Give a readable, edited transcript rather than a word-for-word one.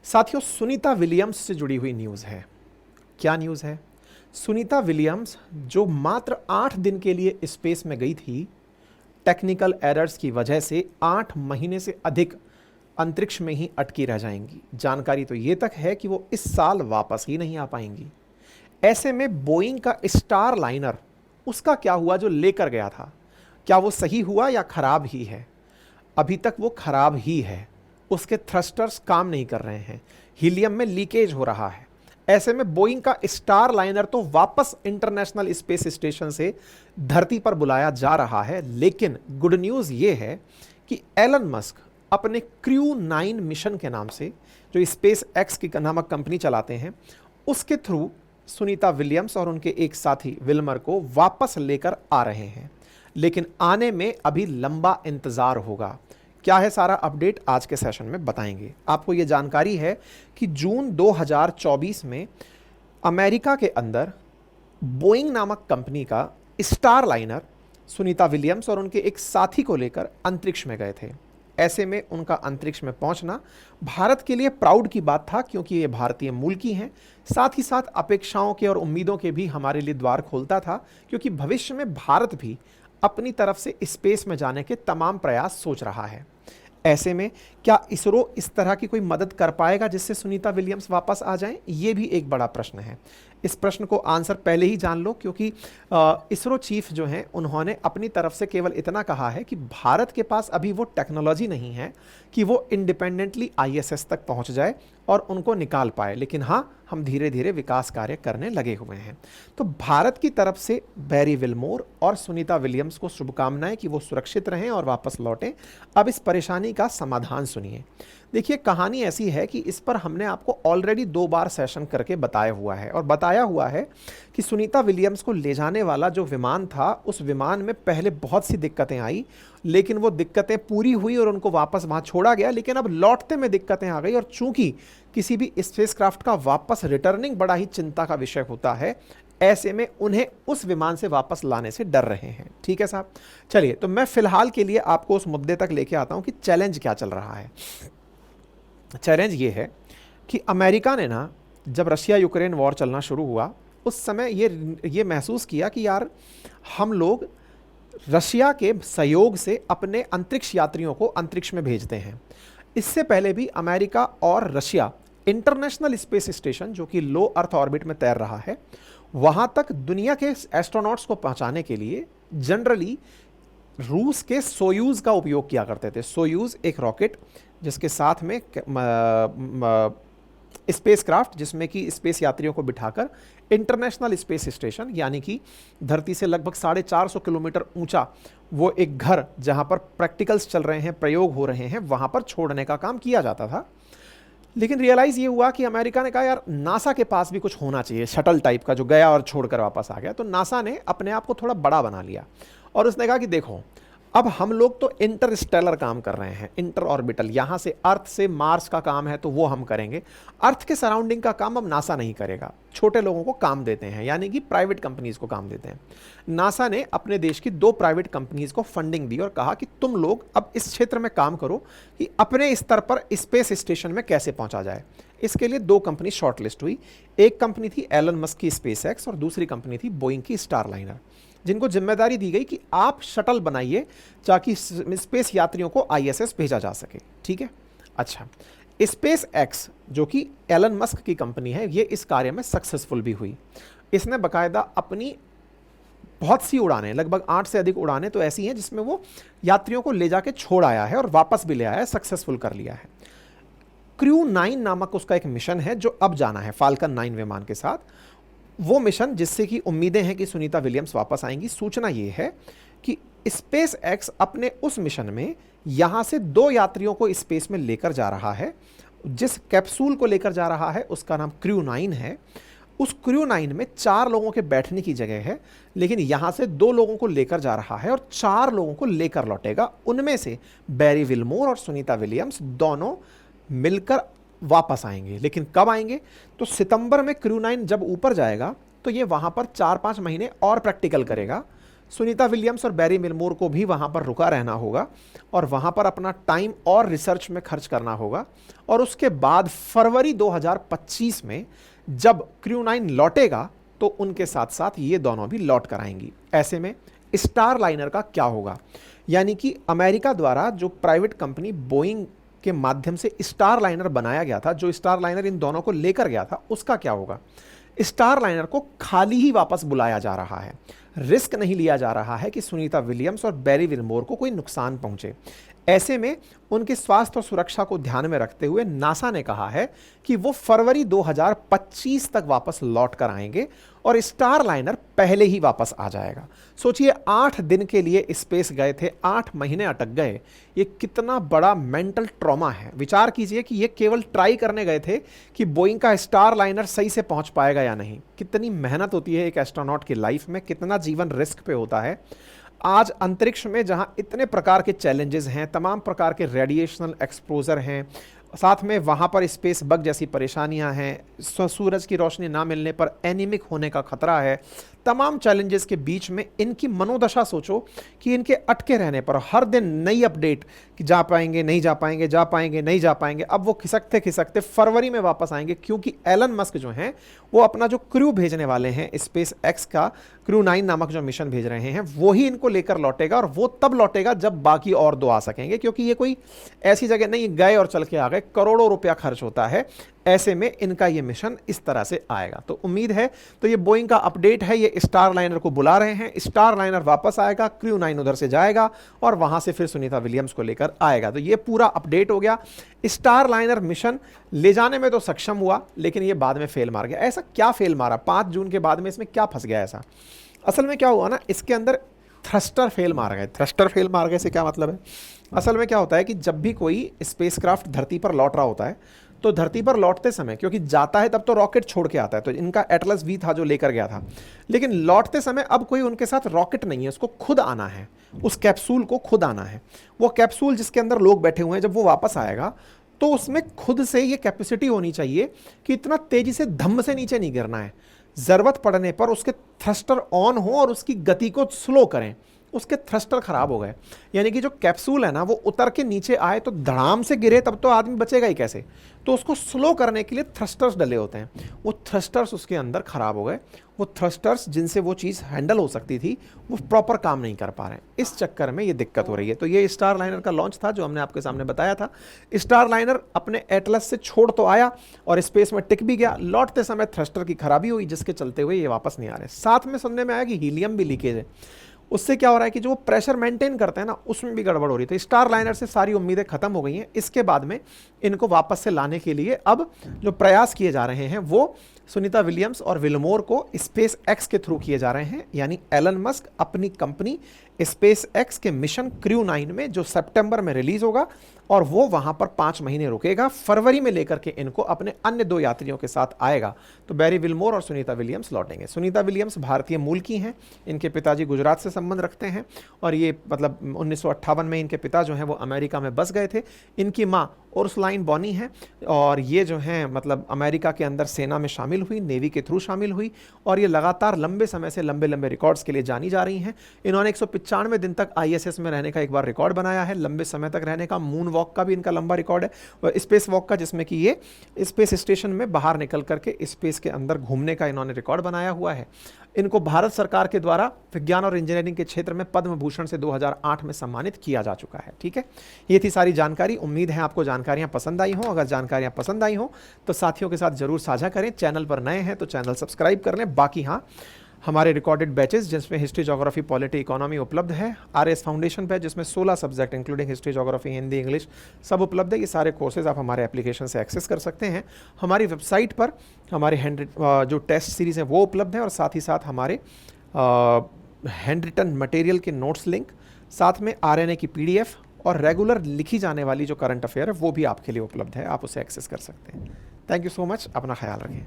साथियों, सुनीता विलियम्स से जुड़ी हुई न्यूज़ है। क्या न्यूज़ है? सुनीता विलियम्स जो मात्र 8 दिन के लिए स्पेस में गई थी, टेक्निकल एरर्स की वजह से 8 महीने से अधिक अंतरिक्ष में ही अटकी रह जाएंगी। जानकारी तो ये तक है कि वो इस साल वापस ही नहीं आ पाएंगी। ऐसे में बोइंग का स्टार लाइनर, उसका क्या हुआ जो लेकर गया था? क्या वो सही हुआ या खराब ही है? अभी तक वो खराब ही है। उसके थ्रस्टर्स काम नहीं कर रहे हैं, हीलियम में लीकेज हो रहा है। ऐसे में बोइंग का स्टार लाइनर तो वापस इंटरनेशनल स्पेस स्टेशन से धरती पर बुलाया जा रहा है। लेकिन गुड न्यूज़ ये है कि एलन मस्क अपने क्रू 9 मिशन के नाम से, जो स्पेस एक्स की नामक कंपनी चलाते हैं, उसके थ्रू सुनीता विलियम्स और उनके एक साथी विल्मर को वापस लेकर आ रहे हैं। लेकिन आने में अभी लंबा इंतजार होगा। क्या है सारा अपडेट आज के सेशन में बताएंगे। आपको ये जानकारी है कि जून 2024 में अमेरिका के अंदर बोइंग नामक कंपनी का स्टार लाइनर सुनीता विलियम्स और उनके एक साथी को लेकर अंतरिक्ष में गए थे। ऐसे में उनका अंतरिक्ष में पहुंचना भारत के लिए प्राउड की बात था, क्योंकि ये भारतीय मूल की हैं। साथ ही साथ अपेक्षाओं के और उम्मीदों के भी हमारे लिए द्वार खोलता था, क्योंकि भविष्य में भारत भी अपनी तरफ से स्पेस में जाने के तमाम प्रयास सोच रहा है। ऐसे में क्या इसरो इस तरह की कोई मदद कर पाएगा जिससे सुनीता विलियम्स वापस आ जाएं? ये भी एक बड़ा प्रश्न है। इस प्रश्न को आंसर पहले ही जान लो, क्योंकि इसरो चीफ जो हैं उन्होंने अपनी तरफ से केवल इतना कहा है कि भारत के पास अभी वो टेक्नोलॉजी नहीं है कि वो इंडिपेंडेंटली आईएसएस तक पहुंच जाए और उनको निकाल पाए। लेकिन हाँ, हम धीरे धीरे विकास कार्य करने लगे हुए हैं। तो भारत की तरफ से बैरी विल्मोर और सुनीता विलियम्स को शुभकामनाएं कि वो सुरक्षित रहें और वापस लौटें। अब इस परेशानी का समाधान सुनिए। देखिए, कहानी ऐसी है कि इस पर हमने आपको ऑलरेडी 2 बार सेशन करके बताया हुआ है, और बताया हुआ है कि सुनीता विलियम्स को ले जाने वाला जो विमान था, उस विमान में पहले बहुत सी दिक्कतें आई, लेकिन वो दिक्कतें पूरी हुई और उनको वापस वहाँ छोड़ा गया। लेकिन अब लौटते में दिक्कतें आ गई, और चूंकि किसी भी स्पेसक्राफ्ट का वापस रिटर्निंग बड़ा ही चिंता का विषय होता है, ऐसे में उन्हें उस विमान से वापस लाने से डर रहे हैं। ठीक है साहब, चलिए, तो मैं फिलहाल के लिए आपको उस मुद्दे तक लेके आता हूं कि चैलेंज क्या चल रहा है। चैलेंज ये है कि अमेरिका ने ना, जब रशिया यूक्रेन वॉर चलना शुरू हुआ, उस समय ये महसूस किया कि यार, हम लोग रशिया के सहयोग से अपने अंतरिक्ष यात्रियों को अंतरिक्ष में भेजते हैं। इससे पहले भी अमेरिका और रशिया इंटरनेशनल स्पेस स्टेशन, जो कि लो अर्थ ऑर्बिट में तैर रहा है, वहां तक दुनिया के एस्ट्रोनॉट्स को पहुंचाने के लिए जनरली रूस के सोयूज का उपयोग किया करते थे। सोयूज एक रॉकेट जिसके साथ में स्पेसक्राफ्ट, जिसमें कि स्पेस यात्रियों को बिठाकर इंटरनेशनल स्पेस स्टेशन, यानी कि धरती से लगभग 450 किलोमीटर ऊंचा वो एक घर जहां पर प्रैक्टिकल्स चल रहे हैं, प्रयोग हो रहे हैं, वहां पर छोड़ने का काम किया जाता था। लेकिन रियलाइज़ ये हुआ कि अमेरिका ने कहा यार, नासा के पास भी कुछ होना चाहिए, शटल टाइप का जो गया और छोड़कर वापस आ गया। तो नासा ने अपने आप को थोड़ा बड़ा बना लिया और उसने कहा कि देखो, अब हम लोग तो इंटरस्टेलर काम कर रहे हैं, इंटर ऑर्बिटल, यहाँ से अर्थ से मार्स का काम है तो वो हम करेंगे। अर्थ के सराउंडिंग का काम अब नासा नहीं करेगा, छोटे लोगों को काम देते हैं, यानी कि प्राइवेट कंपनीज को काम देते हैं। नासा ने अपने देश की 2 प्राइवेट कंपनीज को फंडिंग दी और कहा कि तुम लोग अब इस क्षेत्र में काम करो कि अपने स्तर पर स्पेस स्टेशन में कैसे पहुंचा जाए। इसके लिए 2 कंपनी शॉर्टलिस्ट हुई। एक कंपनी थी एलन मस्क की स्पेस एक्स और दूसरी कंपनी थी बोइंग की स्टार लाइनर, जिनको जिम्मेदारी दी गई कि आप शटल बनाइए ताकि स्पेस यात्रियों को आईएसएस भेजा जा सके। ठीक है, अच्छा, स्पेस एक्स जो कि एलन मस्क की कंपनी है, ये इस कार्य में सक्सेसफुल भी हुई। इसने बाकायदा अपनी बहुत सी उड़ानें, लगभग 8 से अधिक उड़ानें तो ऐसी हैं जिसमें वो यात्रियों को ले जाके छोड़ आया है और वापस भी ले आया है, सक्सेसफुल कर लिया है। क्रू 9 नामक उसका एक मिशन है जो अब जाना है फाल्कन 9 विमान के साथ। वो मिशन जिससे कि उम्मीदें हैं कि सुनीता विलियम्स वापस आएंगी। सूचना ये है कि स्पेस एक्स अपने उस मिशन में यहां से 2 यात्रियों को स्पेस में लेकर जा रहा है। जिस कैप्सूल को लेकर जा रहा है उसका नाम क्रू 9 है। उस क्रू 9 में 4 लोगों के बैठने की जगह है, लेकिन यहां से 2 लोगों को लेकर जा रहा है और 4 लोगों को लेकर लौटेगा। उनमें से बैरी विल्मोर और सुनीता विलियम्स दोनों मिलकर वापस आएंगे। लेकिन कब आएंगे? तो सितंबर में क्रू 9 जब ऊपर जाएगा तो ये वहां पर 4-5 महीने और प्रैक्टिकल करेगा। सुनीता विलियम्स और बैरी मिलमोर को भी वहाँ पर रुका रहना होगा और वहाँ पर अपना टाइम और रिसर्च में खर्च करना होगा। और उसके बाद फरवरी 2025 में जब क्रू 9 लौटेगा तो उनके साथ साथ ये दोनों भी लौट कर आएंगी। ऐसे में स्टार लाइनर का क्या होगा, यानी कि अमेरिका द्वारा जो प्राइवेट कंपनी बोइंग के माध्यम से स्टार लाइनर बनाया गया था, जो स्टार लाइनर इन दोनों को लेकर गया था, उसका क्या होगा। स्टार लाइनर को खाली ही वापस बुलाया जा रहा है। रिस्क नहीं लिया जा रहा है कि सुनीता विलियम्स और बैरी विलमोर को कोई नुकसान पहुंचे। ऐसे में उनके स्वास्थ्य और सुरक्षा को ध्यान में रखते हुए नासा ने कहा है कि वो फरवरी 2025 तक वापस लौट कर आएंगे और स्टार लाइनर पहले ही वापस आ जाएगा। सोचिए 8 दिन के लिए स्पेस गए थे, 8 महीने अटक गए। ये कितना बड़ा मेंटल ट्रॉमा है। विचार कीजिए कि ये केवल ट्राई करने गए थे कि बोइंग का स्टार लाइनर सही से पहुंच पाएगा या नहीं। कितनी मेहनत होती है एक एस्ट्रोनॉट की लाइफ में, कितना जीवन रिस्क पे होता है। आज अंतरिक्ष में जहां इतने प्रकार के चैलेंजेस हैं, तमाम प्रकार के रेडिएशनल एक्सपोजर हैं, साथ में वहाँ पर स्पेस बग जैसी परेशानियाँ हैं, सूरज की रोशनी ना मिलने पर एनीमिक होने का खतरा है, तमाम चैलेंजेस के बीच में इनकी मनोदशा सोचो कि इनके अटके रहने पर हर दिन नई अपडेट कि जा पाएंगे नहीं जा पाएंगे, जा पाएंगे नहीं जा पाएंगे। अब वो खिसकते खिसकते फरवरी में वापस आएंगे, क्योंकि एलन मस्क जो हैं वो अपना जो क्रू भेजने वाले हैं स्पेस एक्स का क्रू 9 नामक जो मिशन भेज रहे हैं वो ही इनको लेकर लौटेगा। और वो तब लौटेगा जब बाकी और 2 आ सकेंगे, क्योंकि ये कोई ऐसी जगह नहीं गए और चल के आ गए, करोड़ों रुपया खर्च होता है। ऐसे में इनका ये मिशन इस तरह से आएगा। तो उम्मीद है, तो ये बोइंग का अपडेट है, ये स्टार लाइनर को बुला रहे हैं, स्टार लाइनर वापस आएगा, क्रू 9 उधर से जाएगा और वहां से फिर सुनीता विलियम्स को लेकर आएगा। तो ये पूरा अपडेट हो गया। स्टार लाइनर मिशन ले जाने में तो सक्षम हुआ, लेकिन ये बाद में फेल मार गया। ऐसा क्या फेल मारा 5 जून के बाद में, इसमें क्या फंस गया ऐसा? असल में क्या हुआ ना, इसके अंदर थ्रस्टर फेल मार गए। थ्रस्टर फेल मार गए से क्या मतलब है? असल में क्या होता है कि जब भी कोई स्पेसक्राफ्ट धरती पर लौट रहा होता है तो धरती पर लौटते समय, क्योंकि जाता है तब तो रॉकेट छोड़ के आता है, तो इनका एटलस वी था जो लेकर गया था, लेकिन लौटते समय अब कोई उनके साथ रॉकेट नहीं है, उसको खुद आना है, उस कैप्सूल को खुद आना है। वो कैप्सूल जिसके अंदर लोग बैठे हुए हैं, जब वो वापस आएगा तो उसमें खुद से ये कैपेसिटी होनी चाहिए कि इतना तेजी से धम्म से नीचे नहीं गिरना है। जरूरत पड़ने पर उसके थ्रस्टर ऑन हो और उसकी गति को स्लो करें। उसके थ्रस्टर खराब हो गए, यानी कि जो कैप्सूल है ना वो उतर के नीचे आए तो धड़ाम से गिरे, तब तो आदमी बचेगा ही कैसे। तो उसको स्लो करने के लिए थ्रस्टर्स डले होते हैं, वो थ्रस्टर्स उसके अंदर खराब हो गए। वो थ्रस्टर्स जिनसे वो चीज़ हैंडल हो सकती थी वो प्रॉपर काम नहीं कर पा रहे हैं, इस चक्कर में ये दिक्कत हो रही है। तो ये स्टार लाइनर का लॉन्च था जो हमने आपके सामने बताया था। स्टार लाइनर अपने एटलस से छोड़ तो आया और स्पेस में टिक भी गया, लौटते समय थ्रस्टर की खराबी हुई जिसके चलते हुए ये वापस नहीं आ रहे। साथ में सुनने में आया कि हीलियम भी लीकेज है, उससे क्या हो रहा है कि जो प्रेशर मेंटेन करते हैं ना उसमें भी गड़बड़ हो रही थी। स्टार लाइनर से सारी उम्मीदें खत्म हो गई हैं। इसके बाद में इनको वापस से लाने के लिए अब जो प्रयास किए जा रहे हैं वो सुनीता विलियम्स और विलमोर को स्पेस एक्स के थ्रू किए जा रहे हैं, यानी एलन मस्क अपनी कंपनी स्पेस एक्स के मिशन क्रू 9 में, जो सितंबर में रिलीज होगा और वो वहां पर 5 महीने रुकेगा, फरवरी में लेकर के इनको अपने अन्य 2 यात्रियों के साथ आएगा। तो बैरी विलमोर और सुनीता विलियम्स लौटेंगे। सुनीता विलियम्स भारतीय मूल की हैं, इनके पिताजी गुजरात से संबंध रखते हैं और ये मतलब 1958 में इनके पिता जो हैं वो अमेरिका में बस गए थे। इनकी माँ उर्सुलाइन बॉनी है और ये जो हैं मतलब अमेरिका के अंदर सेना में शामिल हुई, नेवी के थ्रू शामिल हुई और ये लगातार लंबे समय से लंबे लंबे रिकॉर्ड्स के लिए जानी जा रही हैं। इन्होंने 195 दिन तक ISS में रहने का एक बार रिकॉर्ड बनाया है, लंबे समय तक रहने का। मून वॉक का भी इनका लंबा रिकॉर्ड है, और स्पेस वॉक का जिसमें कि ये स्पेस स्टेशन में बाहर निकल करके स्पेस के अंदर घूमने का इन्होंने रिकॉर्ड बनाया हुआ है। इनको भारत सरकार के द्वारा विज्ञान और इंजीनियरिंग के क्षेत्र में पद्म भूषण से 2008 में सम्मानित किया जा चुका है। ठीक है, ये थी सारी जानकारी। उम्मीद है आपको जानकारियां पसंद आई हो। अगर जानकारियां पसंद आई हो तो साथियों के साथ जरूर साझा करें। चैनल पर नए हैं तो चैनल सब्सक्राइब कर लें। बाकी हाँ, हमारे रिकॉर्डेड बैचेस जिसमें हिस्ट्री, ज्योग्राफी, पॉलिटी, इकोनॉमी उपलब्ध है। RS फाउंडेशन बैच जिसमें 16 subject including history, geography, Hindi, English सब उपलब्ध है। ये सारे कोर्सेज आप हमारे एप्लीकेशन से एक्सेस कर सकते हैं। हमारी वेबसाइट पर हमारे जो टेस्ट सीरीज़ हैं वो उपलब्ध है और साथ ही साथ हमारे हैंड रिटन मटेरियल के नोट्स लिंक, साथ में RNA की PDF और रेगुलर लिखी जाने वाली जो करंट अफेयर है वो भी आपके लिए उपलब्ध है, आप उसे एक्सेस कर सकते हैं। थैंक यू सो मच, अपना ख्याल रखें।